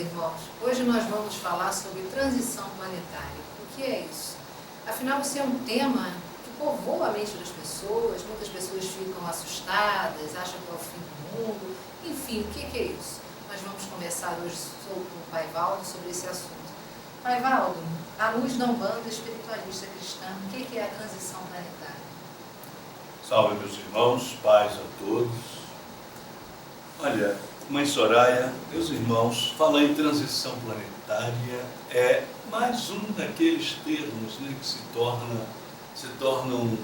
irmãos, hoje nós vamos falar sobre transição planetária. O que é isso? Afinal, isso é um tema que povoa a mente das pessoas, muitas pessoas ficam assustadas, acham que é o fim do mundo, enfim, o que é isso? Nós vamos conversar hoje com o Pai Valdo sobre esse assunto. Pai Valdo, à luz da Umbanda espiritualista cristã, o que é a transição planetária? Salve, meus irmãos, paz a todos. Olha, Mãe Soraya, meus irmãos, falar em transição planetária é mais um daqueles termos, né, que se tornam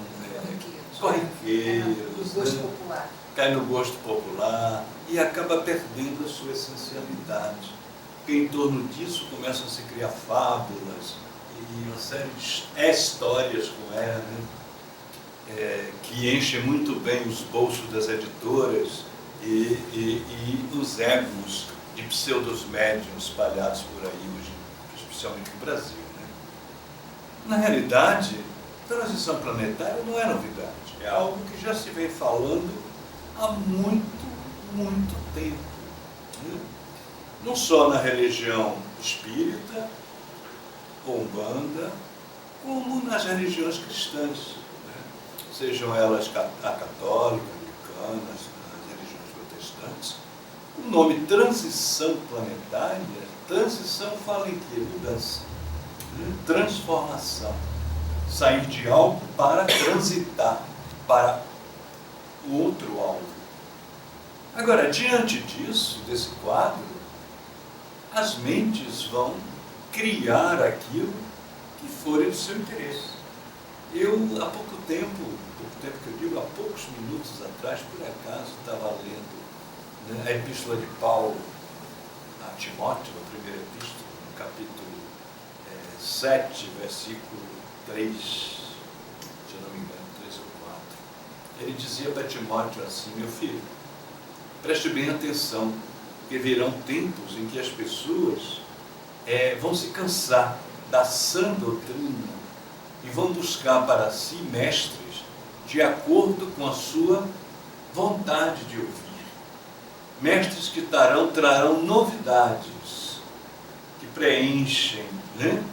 corriqueiros, no gosto popular. Cai no gosto popular e acaba perdendo a sua essencialidade. Porque em torno disso começam a se criar fábulas e uma série de histórias como ela, né, que enchem muito bem os bolsos das editoras e os egos de pseudos médiuns espalhados por aí hoje, especialmente no Brasil, né? Na realidade, transição planetária não é novidade, é algo que já se vem falando há muito tempo, né? Não só na religião espírita, umbanda, como nas religiões cristãs, né? Sejam elas a católica, anglicanas, as religiões protestantes. O nome transição planetária, transição fala em quê? Mudança, né? Transformação, sair de algo para transitar para o outro algo. Agora, diante disso, desse quadro, as mentes vão criar aquilo que for do seu interesse. Eu, há pouco tempo que eu digo, há poucos minutos atrás, por acaso, estava lendo, né, a Epístola de Paulo a Timóteo, a primeira epístola, no capítulo 7, versículo 3, se eu não me engano, 3 ou 4. Ele dizia para Timóteo assim: meu filho, preste bem atenção, porque virão tempos em que as pessoas vão se cansar da sã doutrina e vão buscar para si mestres de acordo com a sua vontade de ouvir. Mestres que trarão novidades, que preenchem, né,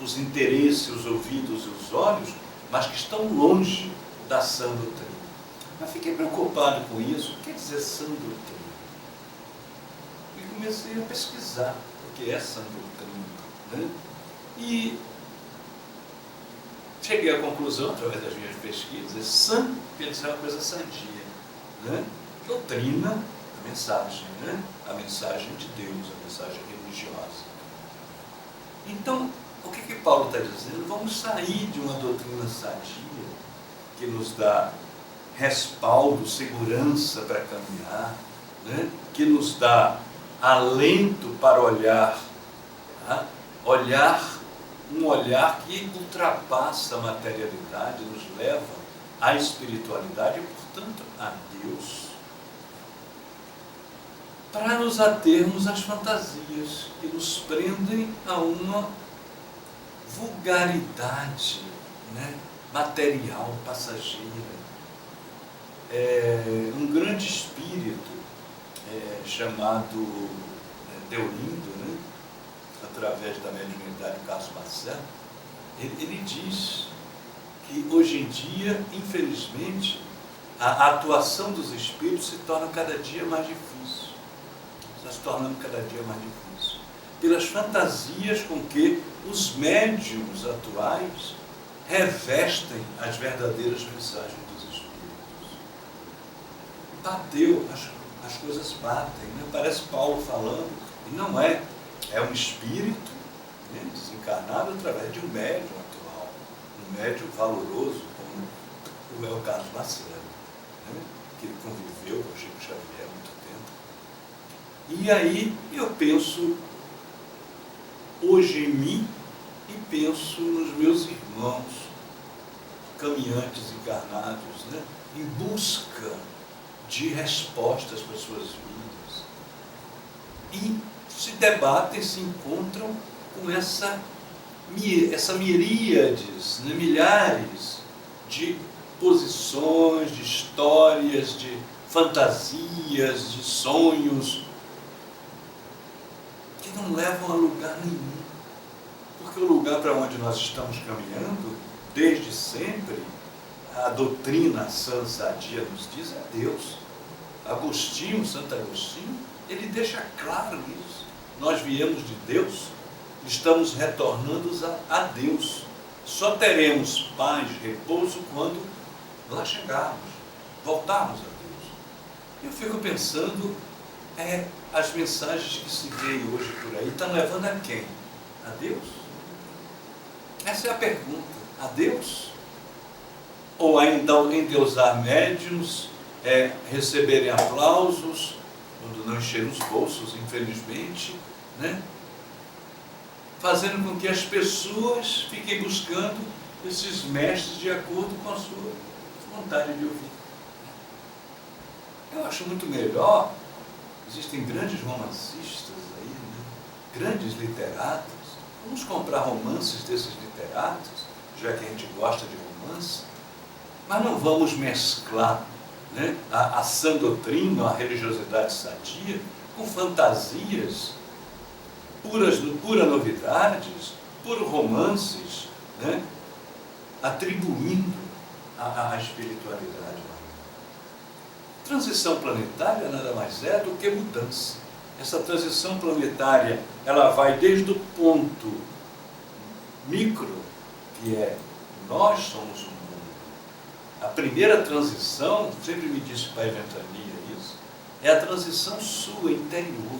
os interesses, os ouvidos e os olhos, mas que estão longe da sã doutrina. Mas fiquei preocupado com isso. O que quer dizer sã doutrina? E comecei a pesquisar o que é sã doutrina, né? E cheguei à conclusão, através das minhas pesquisas, sã quer dizer uma coisa sadia, né? Doutrina, a mensagem, né? A mensagem de Deus, a mensagem religiosa. Então, o que Paulo está dizendo? Vamos sair de uma doutrina sadia, que nos dá respaldo, segurança para caminhar, né? Que nos dá alento para olhar, tá? Um olhar que ultrapassa a materialidade, nos leva à espiritualidade e, portanto, a Deus, para nos atermos às fantasias que nos prendem a uma vulgaridade, né, material, passageira. Um grande espírito chamado Deolindo, né, através da mediunidade Carlos Marcelo, ele diz que hoje em dia, infelizmente, a atuação dos espíritos se torna cada dia mais difícil. Está se tornando cada dia mais difícil. Pelas fantasias com que os médiuns atuais revestem as verdadeiras mensagens dos espíritos. Bateu, as coisas batem, né? Parece Paulo falando, e não é. É um espírito, né, desencarnado através de um médium atual, um médium valoroso, como é o Carlos Marcelo, né, que ele conviveu com o Chico Xavier há muito tempo. E aí eu penso hoje em mim e penso nos meus irmãos, caminhantes encarnados, né, em busca de respostas para as suas vidas. E se debatem, se encontram com essa miríades, né, milhares de posições, de histórias, de fantasias, de sonhos, que não levam a lugar nenhum. Porque o lugar para onde nós estamos caminhando, desde sempre, a doutrina sã sadia nos diz, é Deus. Agostinho, Santo Agostinho, ele deixa claro isso. Nós viemos de Deus, estamos retornando a Deus. Só teremos paz, repouso, quando lá chegarmos, voltarmos a Deus. Eu fico pensando, as mensagens que se veem hoje por aí, estão levando a quem? A Deus? Essa é a pergunta. A Deus? Ou ainda endeusar médiuns, receberem aplausos, quando não encher os bolsos, infelizmente, né? Fazendo com que as pessoas fiquem buscando esses mestres de acordo com a sua vontade de ouvir. Eu acho muito melhor, existem grandes romancistas aí, né? Grandes literatos, vamos comprar romances desses literatos, já que a gente gosta de romance, mas não vamos mesclar, né, a sã doutrina, a religiosidade sadia, com fantasias, pura novidades, puros romances, né, atribuindo a espiritualidade. Transição planetária nada mais é do que mudança. Essa transição planetária, ela vai desde o ponto micro, que é nós somos o mundo. A primeira transição, sempre me disse o Pai Ventania isso, é a transição sua interior,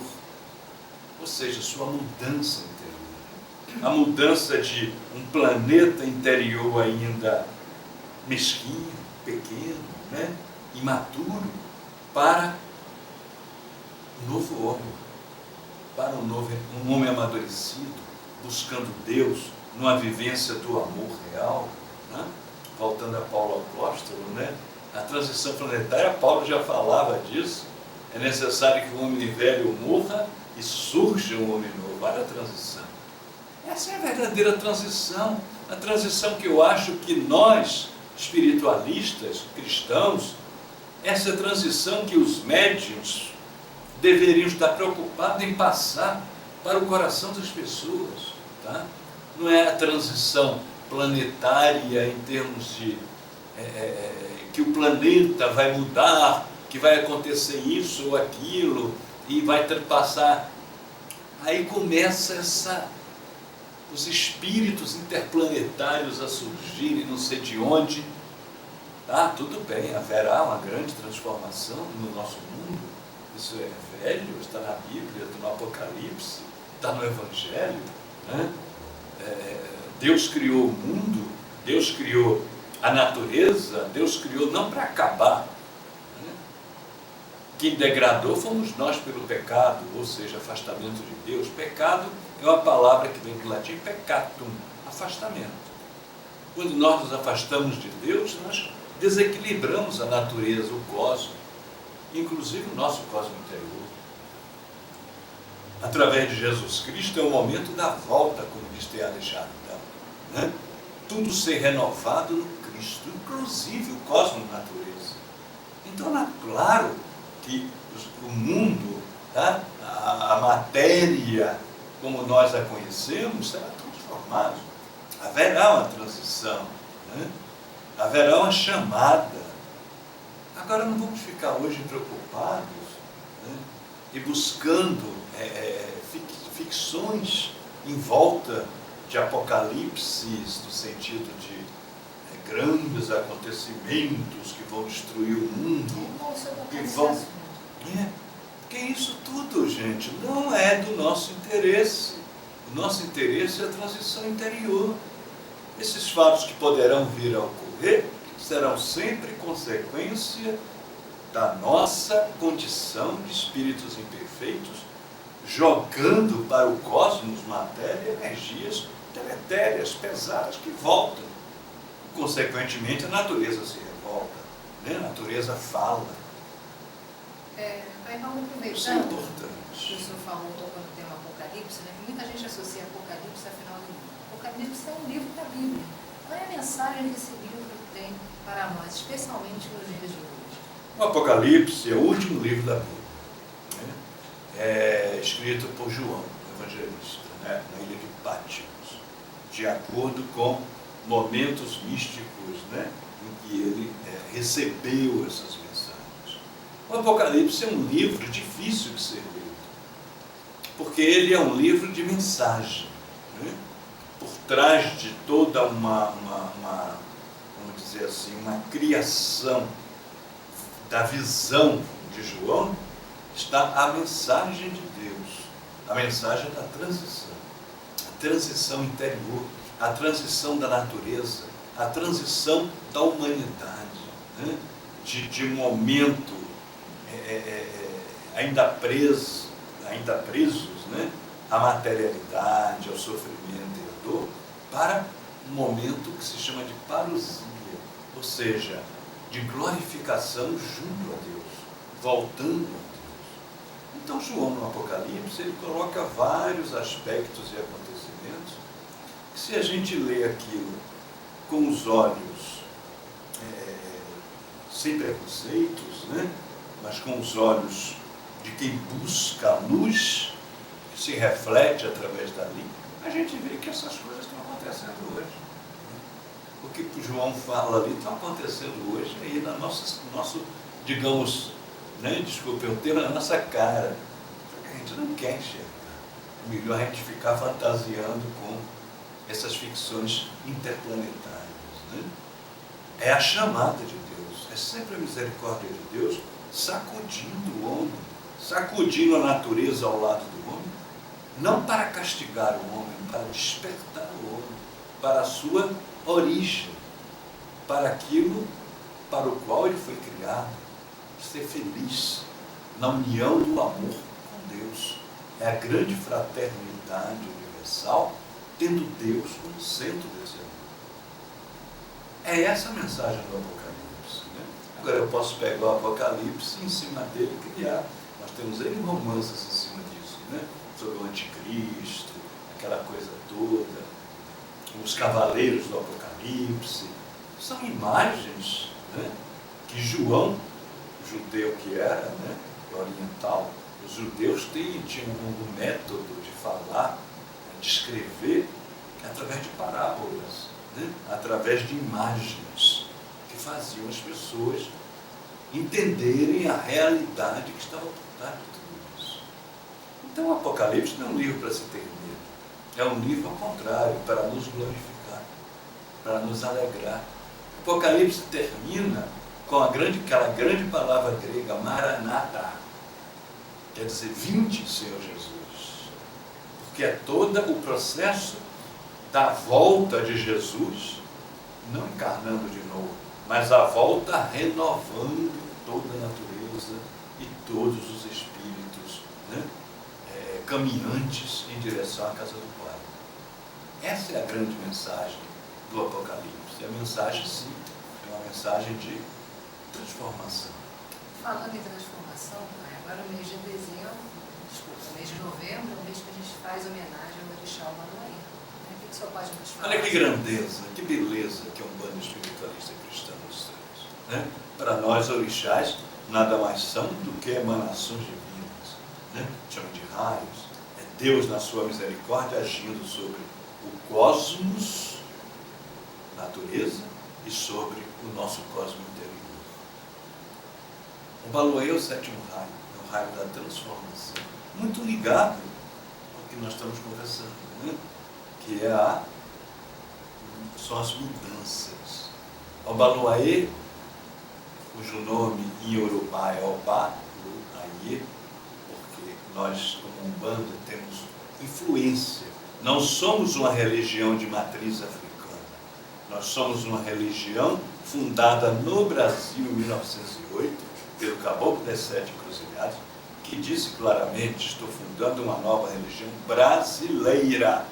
ou seja, sua mudança interior. A mudança de um planeta interior ainda mesquinho, pequeno, né, imaturo, para um novo homem, para um homem amadurecido, buscando Deus, numa vivência do amor real, né? Voltando a Paulo Apóstolo, né? A transição planetária, Paulo já falava disso, é necessário que o homem velho morra e surja um homem novo. Olha a transição. Essa é a verdadeira transição, a transição que eu acho que nós, espiritualistas, cristãos, essa transição que os médiuns deveriam estar preocupados em passar para o coração das pessoas, tá? Não é a transição planetária em termos de que o planeta vai mudar, que vai acontecer isso ou aquilo e vai passar. Aí começa os espíritos interplanetários a surgirem, não sei de onde. Tá, tudo bem, haverá uma grande transformação no nosso mundo. Isso é velho, está na Bíblia, está no Apocalipse, está no Evangelho, né? Deus criou o mundo, Deus criou a natureza, Deus criou não para acabar, né? Quem degradou fomos nós pelo pecado, ou seja, afastamento de Deus. Pecado é uma palavra que vem do latim peccatum, afastamento. Quando nós nos afastamos de Deus, nós desequilibramos a natureza, o cosmos, inclusive o nosso cosmos interior. Através de Jesus Cristo é o momento da volta, como diz Teilhard de Chardin, né? Tudo ser renovado no Cristo, inclusive o cosmos natureza. Então é claro que o mundo, tá? A matéria como nós a conhecemos será transformada. Haverá uma transição, né? Haverá uma chamada. Agora não vamos ficar hoje preocupados, né, e buscando ficções em volta de apocalipses, no sentido de grandes acontecimentos que vão destruir o mundo, que vão... Que isso tudo, gente, não é do nosso interesse. O nosso interesse é a transição interior. Esses fatos que poderão vir a ocorrer serão sempre consequência da nossa condição de espíritos imperfeitos, jogando para o cosmos, matéria, energias deletérias, pesadas, que voltam. Consequentemente, a natureza se revolta, né? A natureza fala. Pai Paulo, aproveitando, isso é importante. O senhor falou, tocou no tema Apocalipse, né? Muita gente associa Apocalipse, afinal, Apocalipse é um livro da Bíblia. Qual é a mensagem que esse livro tem para nós, especialmente nos dias de hoje? O Apocalipse é o último livro da Bíblia, né? É escrito por João, evangelista, né, na ilha de Patmos, de acordo com momentos místicos, né, em que ele recebeu essas mensagens. O Apocalipse é um livro difícil de ser lido, porque ele é um livro de mensagem, né? Por trás de toda vamos dizer assim, uma criação da visão de João, está a mensagem de Deus, a mensagem da transição, a transição interior, a transição da natureza, a transição da humanidade, né? de momento ainda presos, né? À materialidade, ao sofrimento e à dor, para um momento que se chama de parousia, ou seja, de glorificação junto a Deus, voltando a Deus. Então João no Apocalipse, ele coloca vários aspectos e acontecimentos que, se a gente lê aquilo com os olhos sem preconceitos, né? Mas com os olhos de quem busca a luz que se reflete através dali, a gente vê que essas coisas estão acontecendo hoje. O que o João fala ali está acontecendo hoje aí no nosso, digamos, né, desculpe o termo, na nossa cara. Porque a gente não quer enxergar. É melhor a gente ficar fantasiando com essas ficções interplanetárias, né? É a chamada de Deus, é sempre a misericórdia de Deus sacudindo o homem, sacudindo a natureza ao lado do homem, não para castigar o homem, para despertar o homem para a sua origem, para aquilo para o qual ele foi criado, ser feliz na união do amor com Deus. É a grande fraternidade universal, tendo Deus como centro desse amor. É essa a mensagem do Apocalipse, né? Agora eu posso pegar o Apocalipse e em cima dele criar. Nós temos N romances em cima disso, né? Sobre o anticristo, aquela coisa toda, os cavaleiros do Apocalipse. São imagens, né, que João, o judeu que era, né, oriental, os judeus tinham um método de falar, de escrever, através de parábolas, né, através de imagens, que faziam as pessoas entenderem a realidade que estava por trás de tudo isso. Então o Apocalipse não é um livro para se ter medo, é um livro ao contrário, para nos glorificar, para nos alegrar. O Apocalipse termina com aquela grande palavra grega, Maranatha, quer dizer, vinde, Senhor Jesus, porque é todo o processo da volta de Jesus, não encarnando de novo, mas a volta renovando toda a natureza e todos os espíritos, né, caminhantes em direção à casa do Pai. Essa é a grande mensagem do Apocalipse. A mensagem, sim, é uma mensagem de transformação. Falando em transformação, agora o mês de dezembro, o mês de novembro, é o mês que a gente faz homenagem ao Orixá Obaloaiê. O que o senhor pode nos falar? Olha que grandeza, que beleza que é um bando espiritualista cristão dos céus, né? Para nós, orixás nada mais são do que emanações divinas, né? Chama de raios. É Deus, na sua misericórdia, agindo sobre o cosmos, natureza, e sobre o nosso cosmos interior. O Obaloaiê é o sétimo raio, é o raio da transformação, muito ligado ao que nós estamos conversando, né? Que são as mudanças. O Obaloaiê, cujo nome em Yorubá é Obaloaiê, porque nós, como Umbanda, temos influência. Não somos uma religião de matriz africana. Nós somos uma religião fundada no Brasil em 1908, pelo Caboclo das Sete Encruzilhadas, que disse claramente: estou fundando uma nova religião brasileira,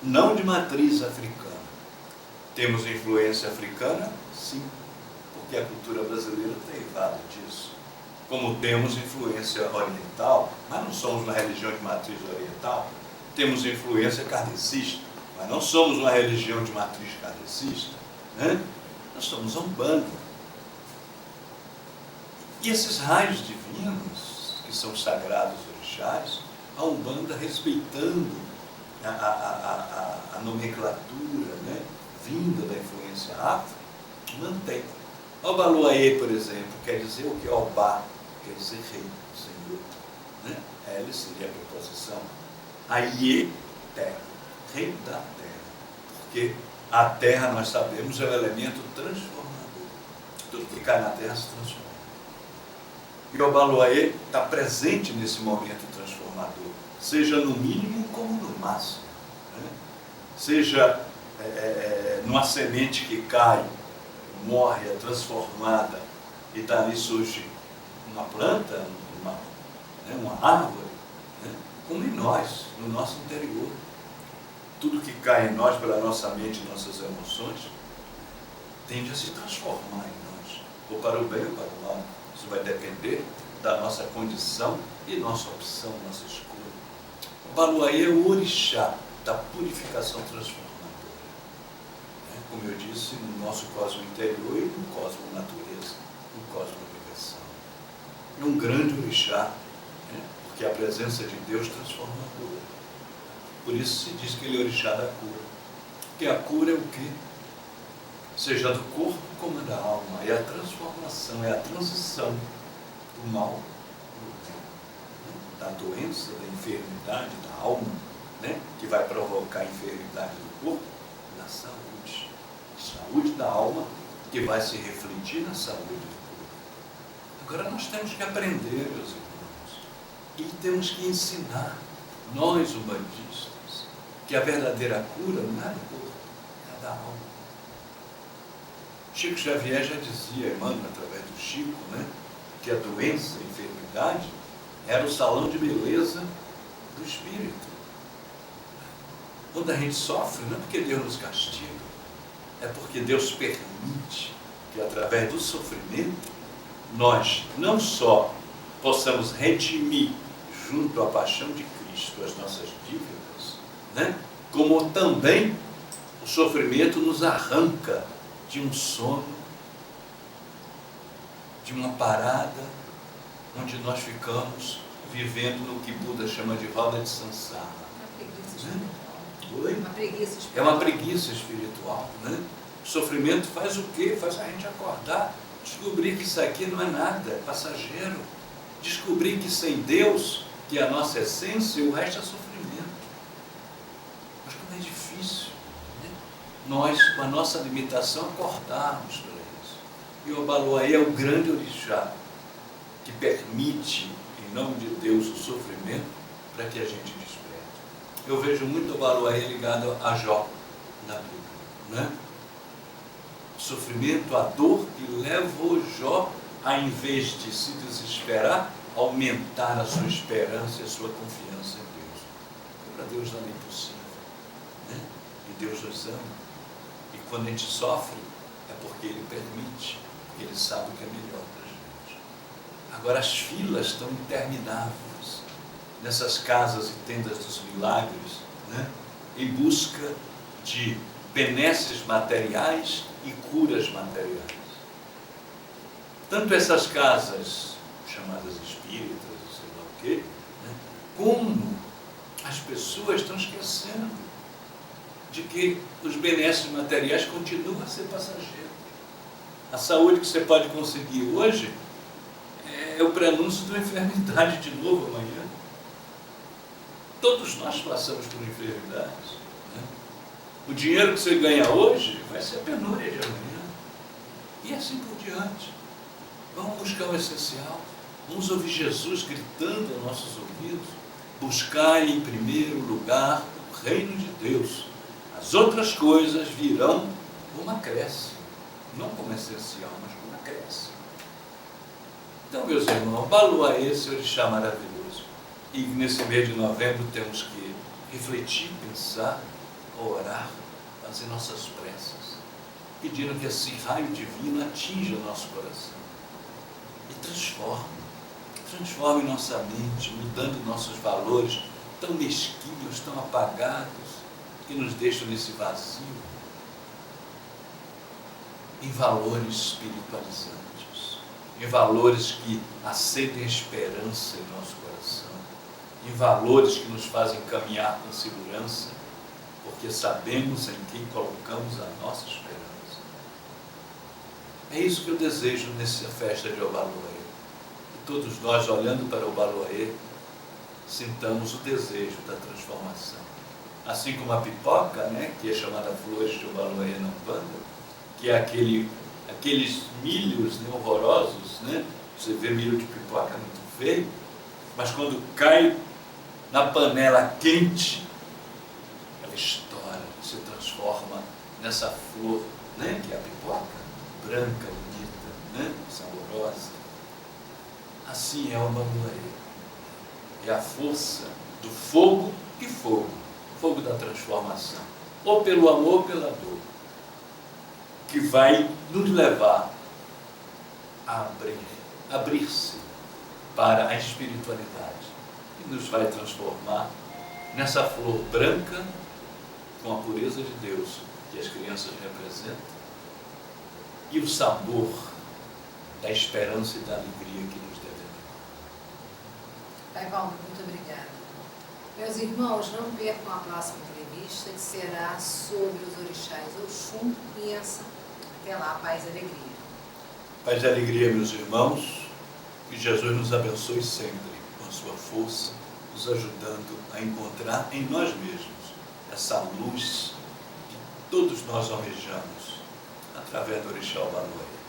não de matriz africana. Temos influência africana? Sim, porque a cultura brasileira está derivada disso. Como temos influência oriental, mas não somos uma religião de matriz oriental. Temos influência kardecista, mas não somos uma religião de matriz kardecista, né? Nós somos Umbanda. E esses raios divinos, que são sagrados orixás, A Umbanda, respeitando a nomenclatura, né, vinda da influência afro, mantém. Obaloaê, por exemplo, quer dizer o que? Obá, quer dizer rei, senhor. Né? L seria a preposição. Aiê, terra, rei da terra. Porque a terra, nós sabemos, é um elemento transformador. Tudo que cai na terra se transforma. E o Obaloaê está presente nesse momento transformador, seja no mínimo como no máximo. Né? Seja numa semente que cai, morre, é transformada, e dali surge uma planta, uma árvore, né? Como em nós, no nosso interior. Tudo que cai em nós, pela nossa mente e nossas emoções, tende a se transformar em nós, ou para o bem ou para o mal. Isso vai depender da nossa condição e nossa opção, nossa escolha. O Obaloaê é o orixá da purificação transformadora. Como eu disse, no nosso cosmo interior e no cosmo natureza, no cosmo universal. É um grande orixá, né? Porque é a presença de Deus transformadora. Por isso se diz que ele é orixá da cura. Porque a cura é o quê? Seja do corpo como da alma. É a transformação, é a transição do mal para o bem, né? Da doença, da enfermidade, da alma, né? Que vai provocar a enfermidade do corpo, da saúde. Saúde da alma, que vai se refletir na saúde do corpo. Agora nós temos que aprender, meus irmãos, e temos que ensinar, nós umbandistas, que a verdadeira cura não é do corpo, é da alma. Chico Xavier já dizia, Emmanuel, através do Chico, né, que a doença, a enfermidade, era o salão de beleza do espírito. Quando a gente sofre, não é porque Deus nos castiga, é porque Deus permite que, através do sofrimento, nós não só possamos redimir, junto à paixão de Cristo, as nossas dívidas, né? Como também o sofrimento nos arranca de um sono, de uma parada, onde nós ficamos vivendo no que Buda chama de roda de samsara. Uma preguiça espiritual. É uma preguiça espiritual, né? O sofrimento faz o quê? Faz a gente acordar, descobrir que isso aqui não é nada, é passageiro. Descobrir que sem Deus, que é a nossa essência, o resto é sofrimento. Mas como é difícil, né? Nós, com a nossa limitação, acordarmos para isso. E o Obaloaê é o grande orixá que permite, em nome de Deus, o sofrimento para que a gente desperte. Eu vejo muito o Obaloaê ligado a Jó na Bíblia, né? O sofrimento, a dor que levou Jó a, em vez de se desesperar, aumentar a sua esperança e a sua confiança em Deus. Porque para Deus nada é impossível, né? E Deus nos ama. E quando a gente sofre, é porque Ele permite, porque Ele sabe o que é melhor para a gente. Agora as filas estão intermináveis nessas casas e tendas dos milagres, né? Em busca de benesses materiais e curas materiais. Tanto essas casas, chamadas espíritas, sei lá o quê, né? Como as pessoas estão esquecendo de que os benesses materiais continuam a ser passageiros. A saúde que você pode conseguir hoje é o prenúncio de uma enfermidade de novo amanhã. Todos nós passamos por enfermidades, né? O dinheiro que você ganha hoje vai ser a penúria de amanhã. E assim por diante. Vamos buscar o essencial. Vamos ouvir Jesus gritando aos nossos ouvidos. Buscai em primeiro lugar o reino de Deus. As outras coisas virão como acréscimo. Não como essencial, mas como acréscimo. Então, meus irmãos, Obaloaê, esse orixá maravilhoso. E nesse mês de novembro temos que refletir, pensar, orar, fazer nossas preces, pedindo que esse raio divino atinja o nosso coração e transforme nossa mente, mudando nossos valores tão mesquinhos, tão apagados, que nos deixam nesse vazio, em valores espiritualizantes, em valores que acendem a esperança em nosso coração, em valores que nos fazem caminhar com segurança, porque sabemos em quem colocamos a nossa esperança. É isso que eu desejo nessa festa de Obaloaiê. Que todos nós, olhando para Obaloaiê, sintamos o desejo da transformação. Assim como a pipoca, né, que é chamada flores de Obaloaiê na Umbanda, que é aqueles milhos, né, horrorosos, né? Você vê milho de pipoca, é muito feio, mas quando cai na panela quente, ela estoura, se transforma nessa flor, né, que é a pipoca, branca, bonita, né, saborosa. Assim é o Obaloaiê. É a força do fogo e fogo, fogo da transformação, ou pelo amor ou pela dor, que vai nos levar a abrir-se para a espiritualidade, e nos vai transformar nessa flor branca com a pureza de Deus que as crianças representam e o sabor da esperança e da alegria que nos deve dar. Pai Valdo, muito obrigada. Meus irmãos, não percam a próxima entrevista, que será sobre os orixás Oxum e Inhaçã. Até lá, paz e alegria. Paz e alegria, meus irmãos, que Jesus nos abençoe sempre com a sua força, nos ajudando a encontrar em nós mesmos essa luz que todos nós almejamos através do orixá Obaloaiê.